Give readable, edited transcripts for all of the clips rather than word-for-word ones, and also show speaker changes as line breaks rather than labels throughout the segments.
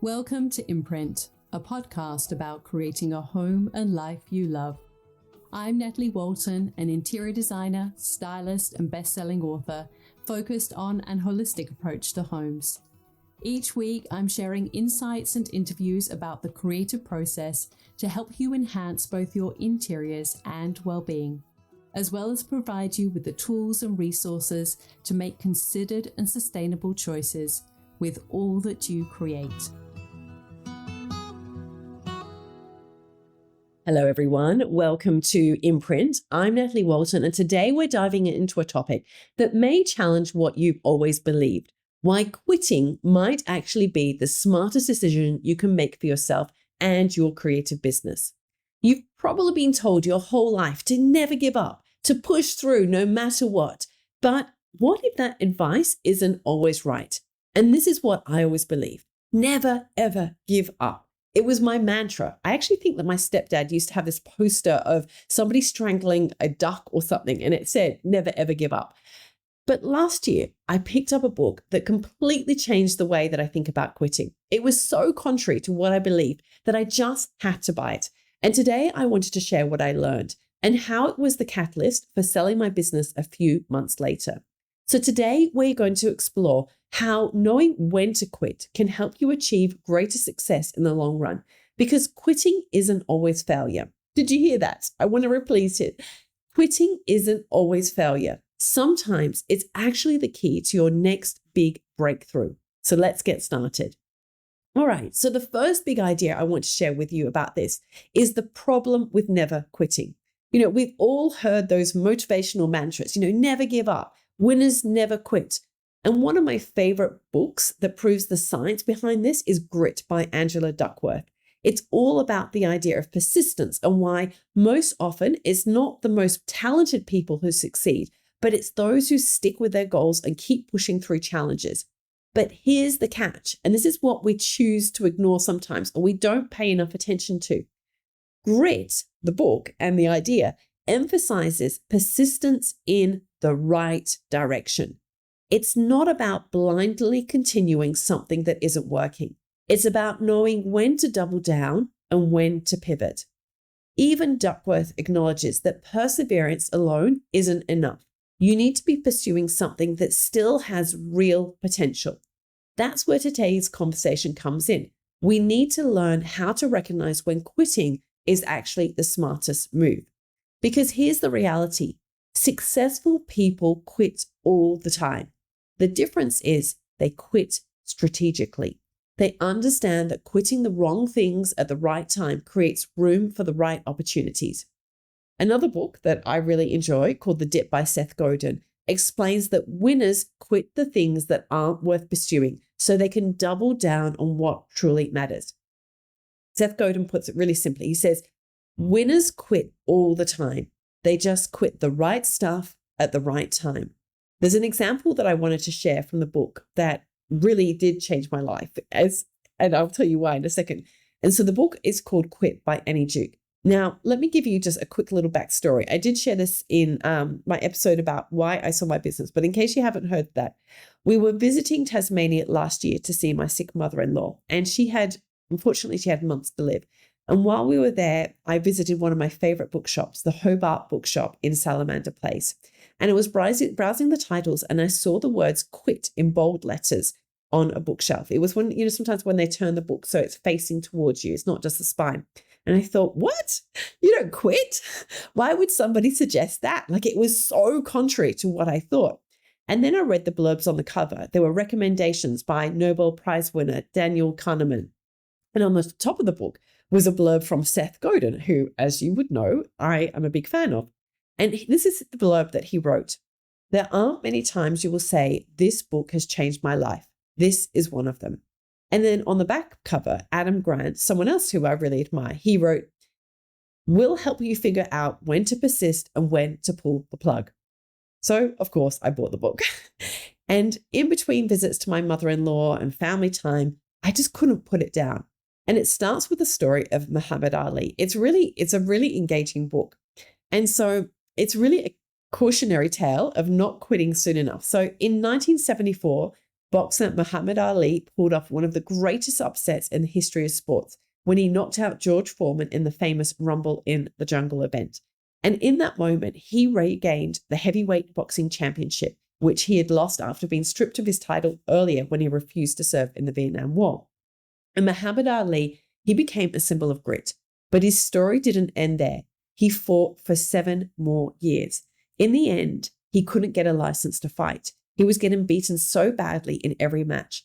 Welcome to Imprint, a podcast about creating a home and life you love. I'm Natalie Walton, an interior designer, stylist, and best-selling author focused on an holistic approach to homes. Each week, I'm sharing insights and interviews about the creative process to help you enhance both your interiors and well-being, as well as provide you with the tools and resources to make considered and sustainable choices with all that you create.
Hello, everyone. Welcome to Imprint. I'm Natalie Walton, and today we're diving into a topic that may challenge what you've always believed: why quitting might actually be the smartest decision you can make for yourself and your creative business. You've probably been told your whole life to never give up, to push through no matter what. But what if that advice isn't always right? And this is what I always believed: never, ever give up. It was my mantra. I actually think that my stepdad used to have this poster of somebody strangling a duck or something, and it said, never, ever give up. But last year, I picked up a book that completely changed the way that I think about quitting. It was so contrary to what I believed that I just had to buy it. And today I wanted to share what I learned and how it was the catalyst for selling my business a few months later. So today we're going to explore how knowing when to quit can help you achieve greater success in the long run, because quitting isn't always failure. Did you hear that? I want to repeat it. Quitting isn't always failure. Sometimes it's actually the key to your next big breakthrough. So let's get started. All right. So the first big idea I want to share with you about this is the problem with never quitting. We've all heard those motivational mantras, never give up. Winners never quit. And one of my favorite books that proves the science behind this is Grit by Angela Duckworth. It's all about the idea of persistence and why most often it's not the most talented people who succeed, but it's those who stick with their goals and keep pushing through challenges. But here's the catch, and this is what we choose to ignore sometimes, or we don't pay enough attention to. Grit, the book and the idea, emphasizes persistence in the right direction. It's not about blindly continuing something that isn't working. It's about knowing when to double down and when to pivot. Even Duckworth acknowledges that perseverance alone isn't enough. You need to be pursuing something that still has real potential. That's where today's conversation comes in. We need to learn how to recognize when quitting is actually the smartest move. Because here's the reality: successful people quit all the time. The difference is they quit strategically. They understand that quitting the wrong things at the right time creates room for the right opportunities. Another book that I really enjoy, called The Dip by Seth Godin, explains that winners quit the things that aren't worth pursuing so they can double down on what truly matters. Seth Godin puts it really simply. He says, winners quit all the time. They just quit the right stuff at the right time. There's an example that I wanted to share from the book that really did change my life, and I'll tell you why in a second. And so the book is called Quit by Annie Duke. Now, let me give you just a quick little backstory. I did share this in my episode about why I sold my business, but in case you haven't heard that, we were visiting Tasmania last year to see my sick mother-in-law, and unfortunately, she had months to live. And while we were there, I visited one of my favorite bookshops, the Hobart Bookshop in Salamander Place. And it was browsing the titles, and I saw the words quit in bold letters on a bookshelf. It was when, sometimes when they turn the book so it's facing towards you, it's not just the spine. And I thought, what? You don't quit? Why would somebody suggest that? It was so contrary to what I thought. And then I read the blurbs on the cover. There were recommendations by Nobel Prize winner Daniel Kahneman. And on the top of the book was a blurb from Seth Godin, who, as you would know, I am a big fan of. And this is the blurb that he wrote. There aren't many times you will say, this book has changed my life. This is one of them. And then on the back cover, Adam Grant, someone else who I really admire, he wrote, will help you figure out when to persist and when to pull the plug. So, of course, I bought the book. And in between visits to my mother-in-law and family time, I just couldn't put it down. And it starts with the story of Muhammad Ali. It's a really engaging book. And so it's really a cautionary tale of not quitting soon enough. So in 1974, boxer Muhammad Ali pulled off one of the greatest upsets in the history of sports when he knocked out George Foreman in the famous Rumble in the Jungle event. And in that moment, he regained the heavyweight boxing championship, which he had lost after being stripped of his title earlier when he refused to serve in the Vietnam War. And Muhammad Ali, he became a symbol of grit. But his story didn't end there. He fought for 7 more years. In the end, he couldn't get a license to fight. He was getting beaten so badly in every match.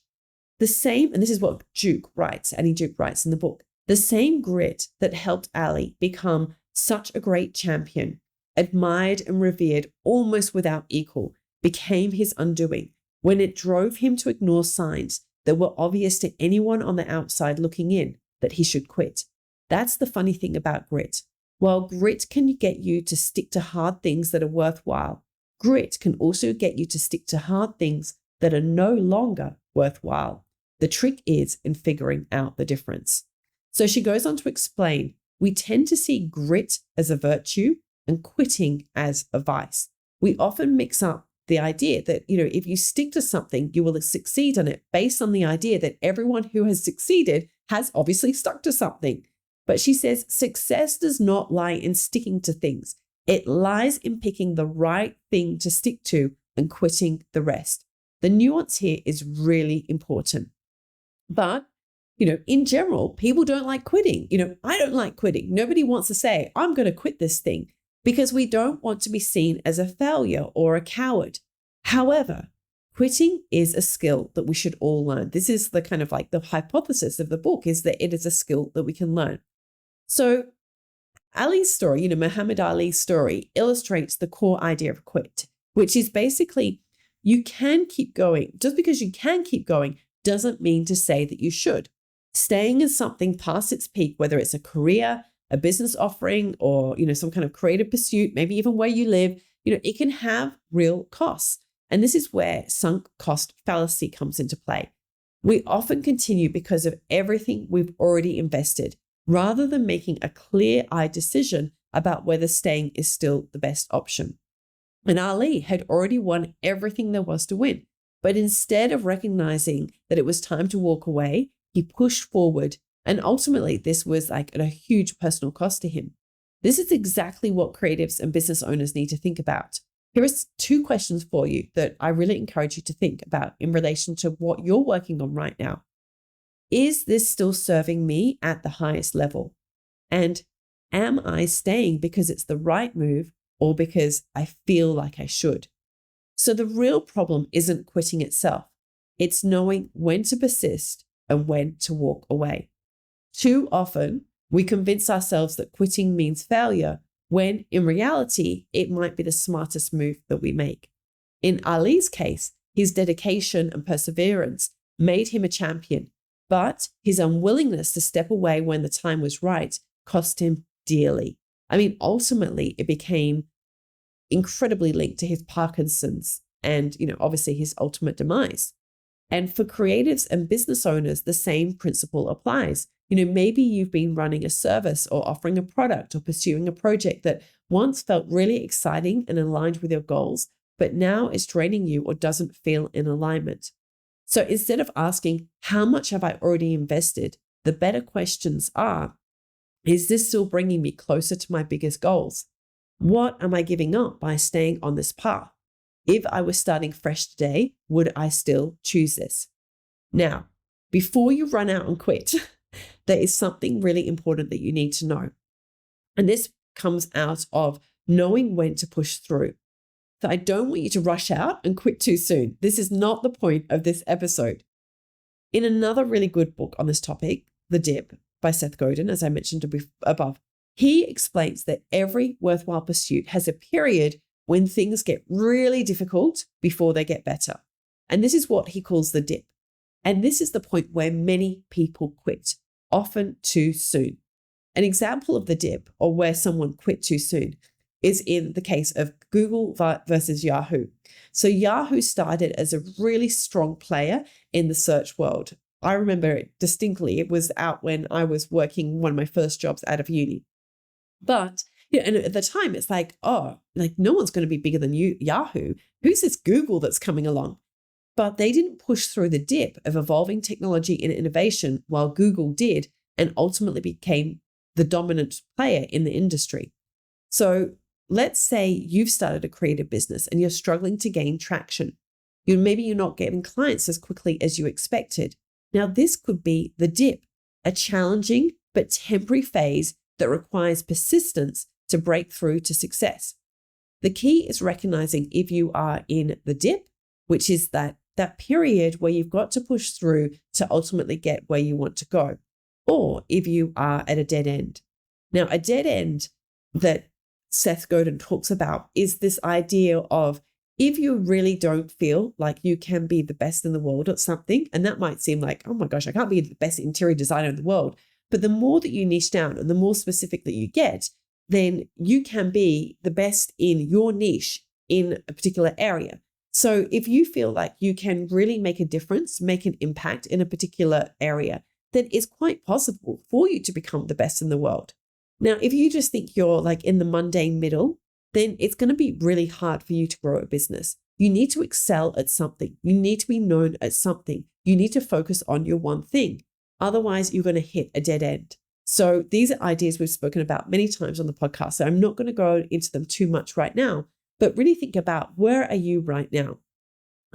The same, and this is what Annie Duke writes in the book, the same grit that helped Ali become such a great champion, admired and revered almost without equal, became his undoing when it drove him to ignore signs that were obvious to anyone on the outside looking in that he should quit. That's the funny thing about grit. While grit can get you to stick to hard things that are worthwhile, grit can also get you to stick to hard things that are no longer worthwhile. The trick is in figuring out the difference. So she goes on to explain, we tend to see grit as a virtue and quitting as a vice. We often mix up the idea that, if you stick to something, you will succeed on it based on the idea that everyone who has succeeded has obviously stuck to something. But she says success does not lie in sticking to things. It lies in picking the right thing to stick to and quitting the rest. The nuance here is really important. But, in general, people don't like quitting. I don't like quitting. Nobody wants to say, I'm going to quit this thing, because we don't want to be seen as a failure or a coward. However, quitting is a skill that we should all learn. This is the kind of like the hypothesis of the book, is that it is a skill that we can learn. So Ali's story, Muhammad Ali's story illustrates the core idea of quit, which is basically you can keep going. Just because you can keep going doesn't mean to say that you should. Staying in something past its peak, whether it's a career, a business offering, or, some kind of creative pursuit, maybe even where you live, it can have real costs. And this is where sunk cost fallacy comes into play. We often continue because of everything we've already invested, rather than making a clear-eyed decision about whether staying is still the best option. And Ali had already won everything there was to win. But instead of recognizing that it was time to walk away, he pushed forward. And ultimately, this was like at a huge personal cost to him. This is exactly what creatives and business owners need to think about. Here are 2 questions for you that I really encourage you to think about in relation to what you're working on right now. Is this still serving me at the highest level? And am I staying because it's the right move or because I feel like I should? So the real problem isn't quitting itself. It's knowing when to persist and when to walk away. Too often, we convince ourselves that quitting means failure, when in reality, it might be the smartest move that we make. In Ali's case, his dedication and perseverance made him a champion, but his unwillingness to step away when the time was right cost him dearly. Ultimately, it became incredibly linked to his Parkinson's and, obviously his ultimate demise. And for creatives and business owners, the same principle applies. Maybe you've been running a service or offering a product or pursuing a project that once felt really exciting and aligned with your goals, but now is draining you or doesn't feel in alignment. So instead of asking, how much have I already invested? The better questions are, is this still bringing me closer to my biggest goals? What am I giving up by staying on this path? If I was starting fresh today, would I still choose this? Now, before you run out and quit, there is something really important that you need to know. And this comes out of knowing when to push through. So I don't want you to rush out and quit too soon. This is not the point of this episode. In another really good book on this topic, The Dip by Seth Godin, as I mentioned above, he explains that every worthwhile pursuit has a period when things get really difficult before they get better. And this is what he calls the dip. And this is the point where many people quit, often too soon. An example of the dip, or where someone quit too soon, is in the case of Google versus Yahoo. So Yahoo started as a really strong player in the search world. I remember it distinctly. It was out when I was working one of my first jobs out of uni. But and at the time, it's like, no one's going to be bigger than Yahoo. Who's this Google that's coming along? but they didn't push through the dip of evolving technology and innovation while Google did and ultimately became the dominant player in the industry. So let's say you've started a creative business and you're struggling to gain traction. Maybe you're not getting clients as quickly as you expected. Now, this could be the dip, a challenging but temporary phase that requires persistence to break through to success. The key is recognizing if you are in the dip, which is that period where you've got to push through to ultimately get where you want to go, or if you are at a dead end. Now, a dead end that Seth Godin talks about is this idea of if you really don't feel like you can be the best in the world at something, and that might seem like, oh my gosh, I can't be the best interior designer in the world. But the more that you niche down and the more specific that you get, then you can be the best in your niche in a particular area. So if you feel like you can really make a difference, make an impact in a particular area, then it's quite possible for you to become the best in the world. Now, if you just think you're like in the mundane middle, then it's going to be really hard for you to grow a business. You need to excel at something. You need to be known at something. You need to focus on your one thing. Otherwise, you're going to hit a dead end. So these are ideas we've spoken about many times on the podcast. So I'm not going to go into them too much right now, but really think about, where are you right now?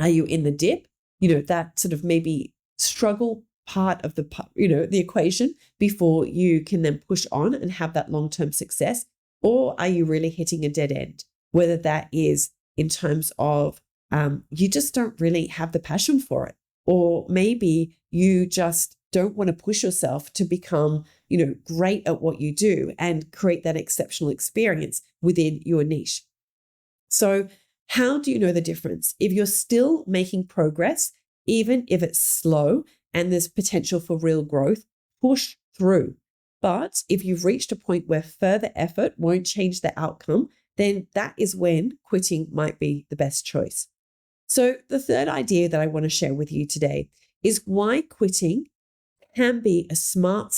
Are you in the dip? That sort of maybe struggle part of the equation before you can then push on and have that long-term success? Or are you really hitting a dead end? Whether that is in terms of you just don't really have the passion for it, or maybe you just don't want to push yourself to become, great at what you do and create that exceptional experience within your niche. So how do you know the difference? If you're still making progress, even if it's slow and there's potential for real growth, push through. But if you've reached a point where further effort won't change the outcome, then that is when quitting might be the best choice. So the third idea that I want to share with you today is why quitting can be a smart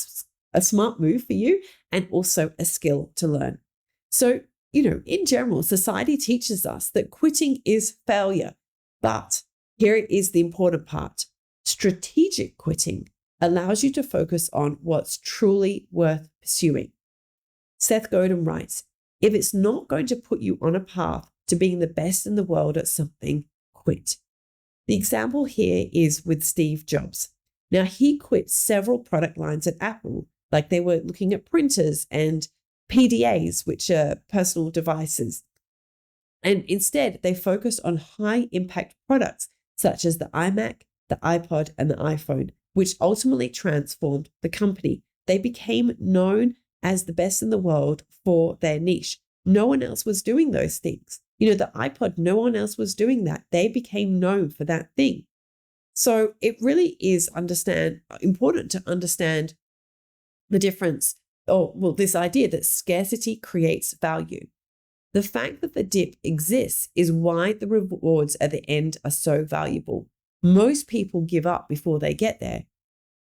move for you and also a skill to learn. So, in general, society teaches us that quitting is failure. But here is the important part. Strategic quitting allows you to focus on what's truly worth pursuing. Seth Godin writes, if it's not going to put you on a path to being the best in the world at something, quit. The example here is with Steve Jobs. Now, he quit several product lines at Apple, like they were looking at printers and PDAs, which are personal devices. And instead, they focused on high impact products such as the iMac, the iPod, and the iPhone, which ultimately transformed the company. They became known as the best in the world for their niche. No one else was doing those things. The iPod, no one else was doing that. They became known for that thing. So it really is important to understand the difference, this idea that scarcity creates value. The fact that the dip exists is why the rewards at the end are so valuable. Most people give up before they get there.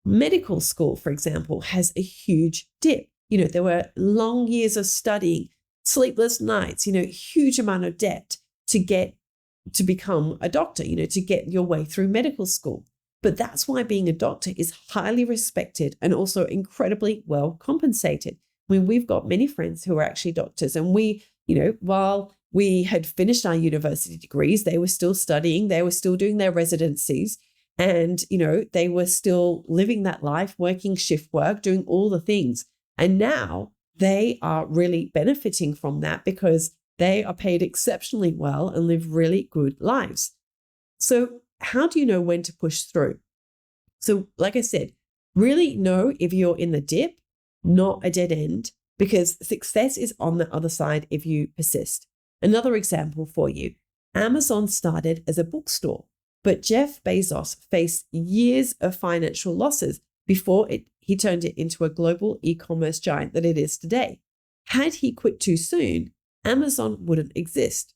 Medical school, for example, has a huge dip. There were long years of studying, sleepless nights, huge amount of debt to become a doctor, to get your way through medical school. But that's why being a doctor is highly respected and also incredibly well compensated. We've got many friends who are actually doctors, and while we had finished our university degrees, they were still studying, they were still doing their residencies, and, they were still living that life, working shift work, doing all the things. And now they are really benefiting from that because they are paid exceptionally well and live really good lives. So how do you know when to push through? So like I said, really know if you're in the dip, not a dead end, because success is on the other side if you persist. Another example for you, Amazon started as a bookstore, but Jeff Bezos faced years of financial losses before he turned it into a global e-commerce giant that it is today. Had he quit too soon, Amazon wouldn't exist.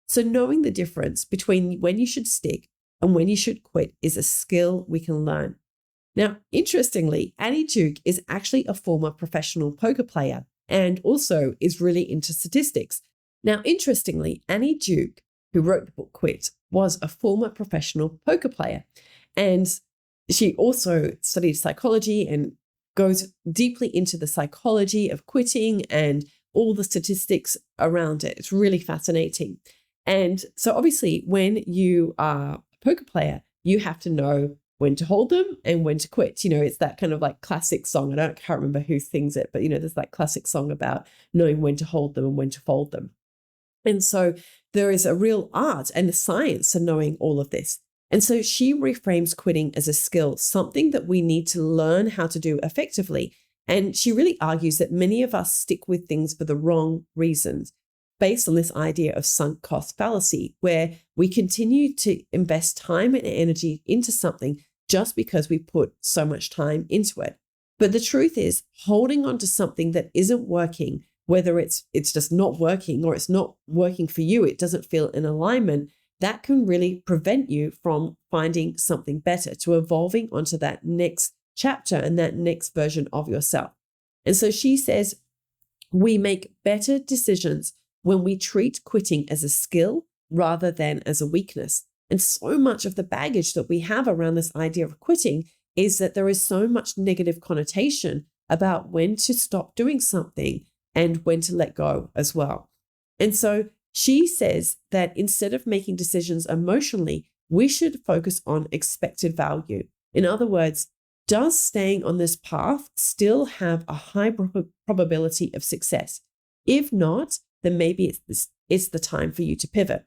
So knowing the difference between when you should stick and when you should quit is a skill we can learn. Now, interestingly, Annie Duke is actually a former professional poker player and also is really into statistics. Now, interestingly, Annie Duke who wrote the book Quit, was a former professional poker player. And she also studied psychology and goes deeply into the psychology of quitting and all the statistics around it. It's really fascinating. And so obviously when you are a poker player, you have to know when to hold them and when to quit. It's that kind of like classic song. I can't remember who sings it, but there's that classic song about knowing when to hold them and when to fold them. And so there is a real art and a science to knowing all of this. And so she reframes quitting as a skill, something that we need to learn how to do effectively. And she really argues that many of us stick with things for the wrong reasons, based on this idea of sunk cost fallacy, where we continue to invest time and energy into something just because we put so much time into it. But the truth is, holding on to something that isn't working, whether it's just not working or it's not working for you, it doesn't feel in alignment, that can really prevent you from finding something better, to evolving onto that next chapter and that next version of yourself. And so she says, we make better decisions when we treat quitting as a skill rather than as a weakness. And so much of the baggage that we have around this idea of quitting is that there is so much negative connotation about when to stop doing something and when to let go as well. And so she says that instead of making decisions emotionally, we should focus on expected value. In other words, does staying on this path still have a high probability of success? If not, then maybe it's the time for you to pivot.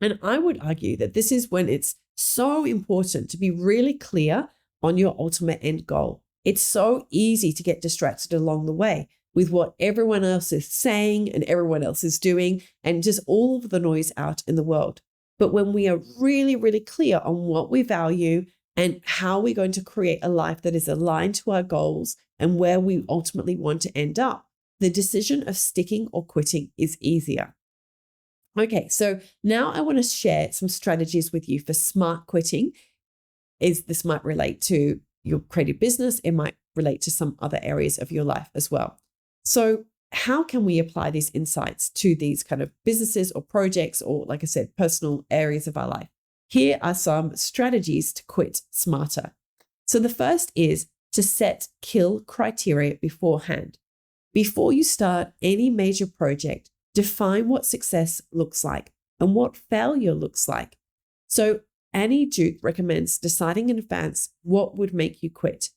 And I would argue that this is when it's so important to be really clear on your ultimate end goal. It's so easy to get distracted along the way with what everyone else is saying and everyone else is doing and just all of the noise out in the world. But when we are really, really clear on what we value and how we're going to create a life that is aligned to our goals and where we ultimately want to end up, the decision of sticking or quitting is easier. Okay, so now I want to share some strategies with you for smart quitting. This might relate to your creative business. It might relate to some other areas of your life as well. So how can we apply these insights to these kind of businesses or projects or, like I said, personal areas of our life? Here are some strategies to quit smarter. So the first is to set kill criteria beforehand. Before you start any major project, define what success looks like and what failure looks like. So Annie Duke recommends deciding in advance what would make you quit.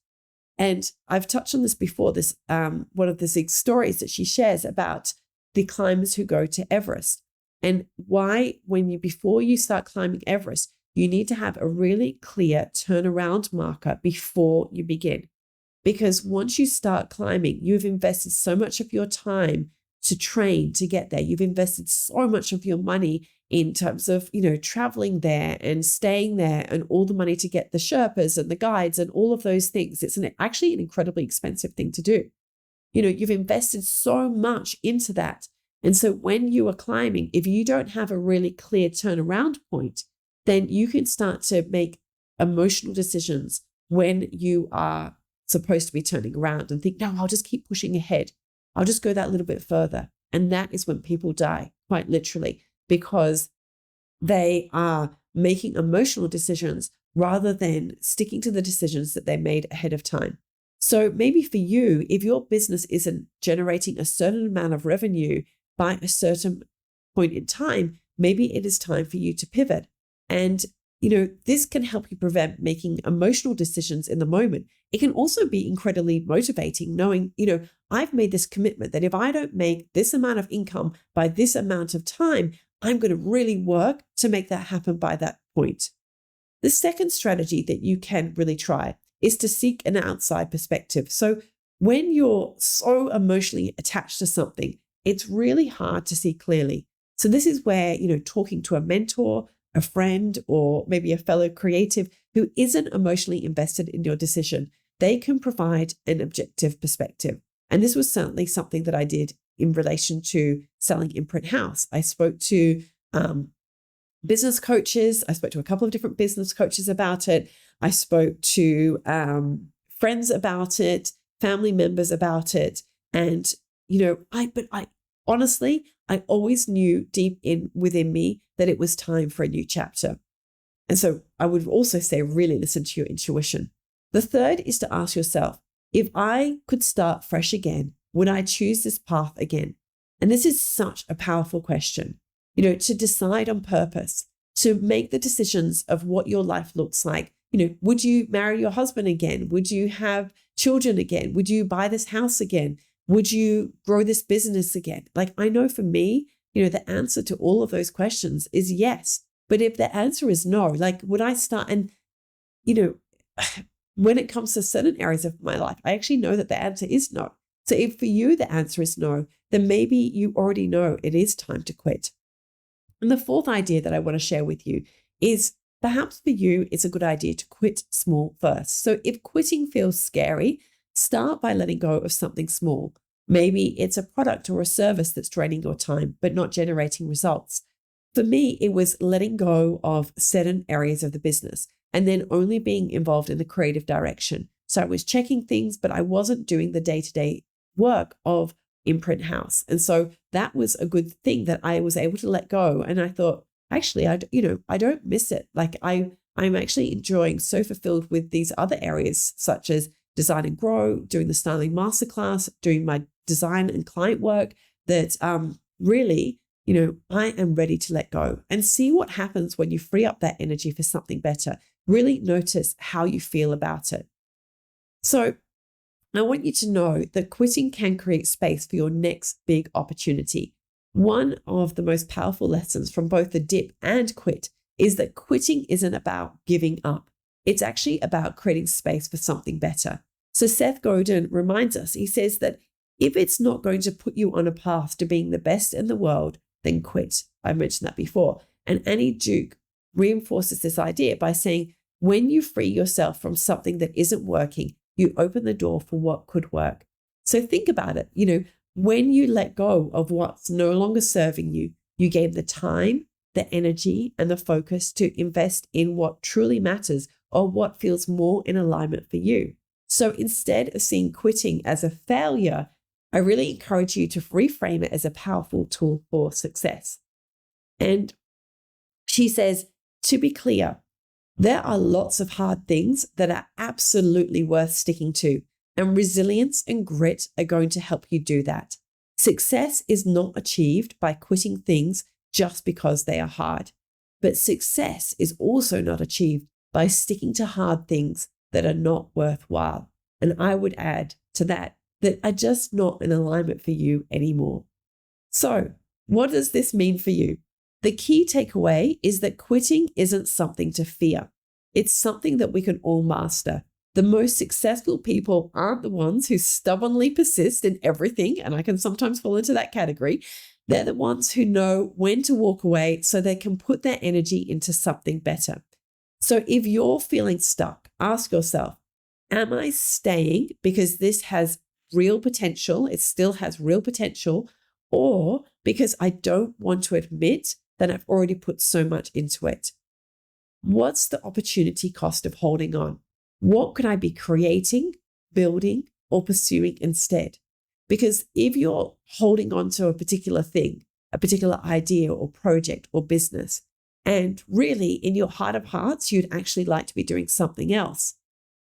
And I've touched on this before, one of the stories that she shares about the climbers who go to Everest, and why before you start climbing Everest, you need to have a really clear turnaround marker before you begin. Because once you start climbing, you've invested so much of your time to train to get there. You've invested so much of your money in terms of, traveling there and staying there and all the money to get the Sherpas and the guides and all of those things. It's actually an incredibly expensive thing to do. You've invested so much into that. And so when you are climbing, if you don't have a really clear turnaround point, then you can start to make emotional decisions when you are supposed to be turning around and think, no, I'll just keep pushing ahead. I'll just go that little bit further. And that is when people die, quite literally, because they are making emotional decisions rather than sticking to the decisions that they made ahead of time. So maybe for you, if your business isn't generating a certain amount of revenue by a certain point in time, maybe it is time for you to pivot. And this can help you prevent making emotional decisions in the moment. It can also be incredibly motivating knowing, I've made this commitment that if I don't make this amount of income by this amount of time, I'm going to really work to make that happen by that point. The second strategy that you can really try is to seek an outside perspective. So when you're so emotionally attached to something, it's really hard to see clearly. So this is where, talking to a mentor, a friend, or maybe a fellow creative who isn't emotionally invested in your decision, they can provide an objective perspective. And this was certainly something that I did in relation to selling Imprint House. I spoke to business coaches. I spoke to a couple of different business coaches about it. I spoke to friends about it, family members about it. And, honestly, I always knew deep in within me that it was time for a new chapter. And so I would also say, really listen to your intuition. The third is to ask yourself, if I could start fresh again, would I choose this path again? And this is such a powerful question, to decide on purpose, to make the decisions of what your life looks like. Would you marry your husband again? Would you have children again? Would you buy this house again? Would you grow this business again? Like, I know for me, the answer to all of those questions is yes. But if the answer is no, like, would I start? And, when it comes to certain areas of my life, I actually know that the answer is no. So if for you the answer is no, then maybe you already know it is time to quit. And the fourth idea that I want to share with you is perhaps for you, it's a good idea to quit small first. So if quitting feels scary, start by letting go of something small. Maybe it's a product or a service that's draining your time, but not generating results. For me, it was letting go of certain areas of the business and then only being involved in the creative direction. So I was checking things, but I wasn't doing the day-to-day work of Imprint House. And so that was a good thing that I was able to let go. And I thought, actually, I don't miss it. Like I'm actually enjoying, so fulfilled with these other areas, such as Design and Grow, doing the styling masterclass, doing my design and client work, that really, I am ready to let go and see what happens when you free up that energy for something better. Really notice how you feel about it. So I want you to know that quitting can create space for your next big opportunity. One of the most powerful lessons from both the dip and quit is that quitting isn't about giving up. It's actually about creating space for something better. So Seth Godin reminds us, he says that if it's not going to put you on a path to being the best in the world, then quit. I mentioned that before. And Annie Duke reinforces this idea by saying, when you free yourself from something that isn't working, you open the door for what could work. So think about it. When you let go of what's no longer serving you, you gain the time, the energy, and the focus to invest in what truly matters or what feels more in alignment for you. So instead of seeing quitting as a failure, I really encourage you to reframe it as a powerful tool for success. And she says, to be clear, there are lots of hard things that are absolutely worth sticking to, and resilience and grit are going to help you do that. Success is not achieved by quitting things just because they are hard, but success is also not achieved by sticking to hard things that are not worthwhile. And I would add to that are just not in alignment for you anymore. So, what does this mean for you? The key takeaway is that quitting isn't something to fear. It's something that we can all master. The most successful people aren't the ones who stubbornly persist in everything, and I can sometimes fall into that category. They're the ones who know when to walk away so they can put their energy into something better. So if you're feeling stuck, ask yourself, am I staying because this has real potential? It still has real potential, or because I don't want to admit that I've already put so much into it? What's the opportunity cost of holding on? What could I be creating, building, or pursuing instead? Because if you're holding on to a particular thing, a particular idea or project or business, and really in your heart of hearts, you'd actually like to be doing something else,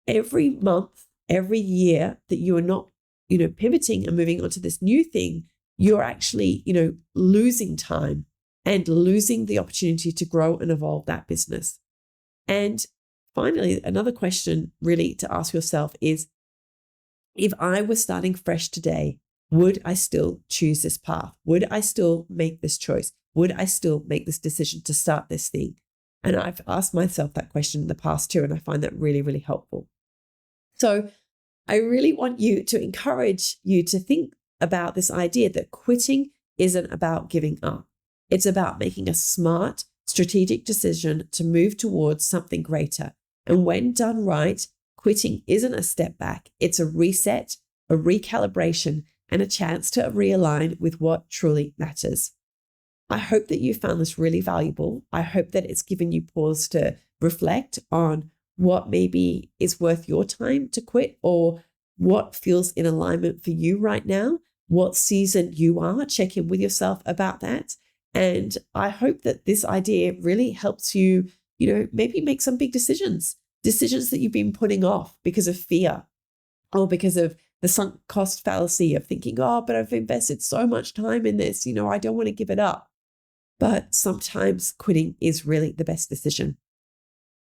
every month, every year that you are not, pivoting and moving on to this new thing, you're actually, losing time and losing the opportunity to grow and evolve that business. And finally, another question really to ask yourself is, if I was starting fresh today, would I still choose this path? Would I still make this choice? Would I still make this decision to start this thing? And I've asked myself that question in the past too, and I find that really, really helpful. So I really want you to encourage you to think about this idea that quitting isn't about giving up. It's about making a smart, strategic decision to move towards something greater. And when done right, quitting isn't a step back. It's a reset, a recalibration, and a chance to realign with what truly matters. I hope that you found this really valuable. I hope that it's given you pause to reflect on what maybe is worth your time to quit, or what feels in alignment for you right now. what season you are. Check in with yourself about that. And I hope that this idea really helps you, maybe make some big decisions that you've been putting off because of fear or because of the sunk cost fallacy of thinking, oh, but I've invested so much time in this, I don't want to give it up. But sometimes quitting is really the best decision.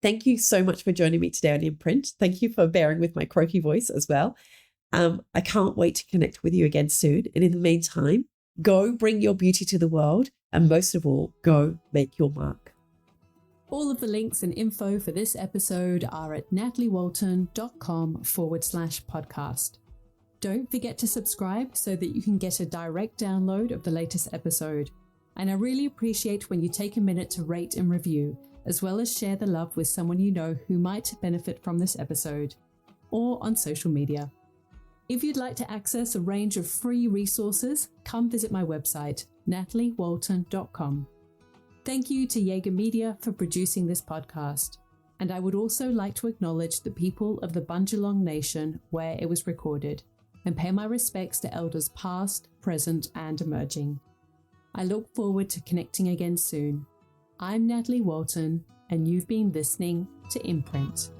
Thank you so much for joining me today on Imprint. Thank you for bearing with my croaky voice as well. I can't wait to connect with you again soon. And in the meantime, go bring your beauty to the world. And most of all, go make your mark.
All of the links and info for this episode are at nataliewalton.com/podcast. Don't forget to subscribe so that you can get a direct download of the latest episode. And I really appreciate when you take a minute to rate and review, as well as share the love with someone you know who might benefit from this episode, or on social media. If you'd like to access a range of free resources, come visit my website, nataliewalton.com. Thank you to Jaeger Media for producing this podcast. And I would also like to acknowledge the people of the Bundjalung Nation where it was recorded, and pay my respects to elders past, present, and emerging. I look forward to connecting again soon. I'm Natalie Walton, and you've been listening to Imprint.